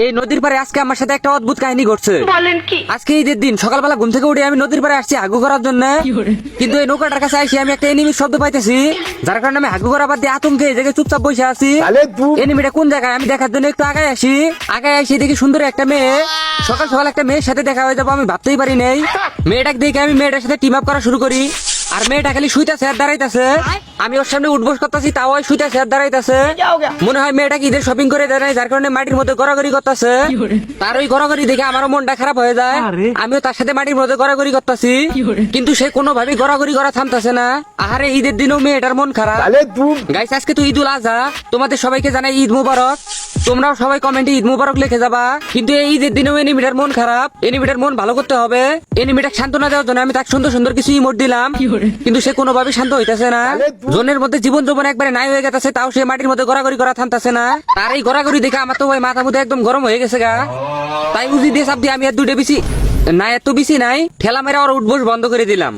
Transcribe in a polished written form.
এই নদীর পারে আজকে আমার সাথে একটা অদ্ভুত কাহিনী ঘটছে। বলেন কি? আজকে ঈদের দিন সকালবেলা ঘুম থেকে উঠে আমি নদীর পারে আসছি হাগু করার জন্য, কিন্তু এই নৌকাটার কাছে আসি আমি একটা এনিমির শব্দ পাইতেছি, যার কারণে আমি হাগু করা বাদ দিয়ে আতঙ্কে এই জায়গায় চুপচাপ বসে আছি। এনিমিটা কোন জায়গায় আমি দেখার জন্য একটু আগায় আসি দেখি সুন্দর একটা মেয়ে। সকাল সকাল একটা মেয়ের সাথে দেখা হয়ে যাবো আমি ভাবতেই পারি নাই। মেয়েটাকে দেখে আমি মেয়েটার সাথে টিম আপ করা শুরু করি, আর মেয়েটা খালি শুইতেছে আর দাঁড়াইতেছে। আমি ওর সামনে উঠবস করতেছি, তাও শুইতেছে আর দাঁড়াইতেছে। মনে হয় মেয়েটা কি ঈদের শপিং করে দেয় নাই, যার কারণে মাটির মধ্যে গড়াগড়ি করতেছে। তার ওই গড়াগড়ি দেখে আমারও মনটা খারাপ হয়ে যায়। আমিও তার সাথে মাটির মধ্যে গড়াগড়ি করতেছি, কিন্তু সে কোনোভাবেই গড়াগড়ি করা থামতেছে না। আহারে ঈদের দিনও মেয়েটার মন খারাপ। গাইস, আজকে তো ঈদুল আজহা, তোমাদের সবাইকে জানাই ঈদ মুবারক। তোমরাও সবাই কমেন্টে ঈদ মুবারক লিখে যাবা। কিন্তু এই ঈদের দিনেও এনিমিটার মন খারাপ, এনিমিটার মন ভালো করতে হবে। এনিমিটাকে সান্ত্বনা দেওয়ার জন্য আমি তাকে সুন্দর সুন্দর কিছু ইমোট দিলাম, কিন্তু সে কোনোভাবে শান্ত হইতেছে না। জনের মধ্যে জীবন যৌবন একবারে নাই হয়ে গেছে, তাও সে মাটির মধ্যে গড়াগড়ি করা থামতেছে না। আর এই গড়াগড়ি দেখে আমার তো ভাই মাথা মধ্যে একদম গরম হয়ে গেছে গা। তাই বুঝি দিয়ে চাপ দিয়ে আমি আর দুটো বেশি না, এত বেশি নাই, ঠেলা মেরে আর উঠবোস বন্ধ করে দিলাম।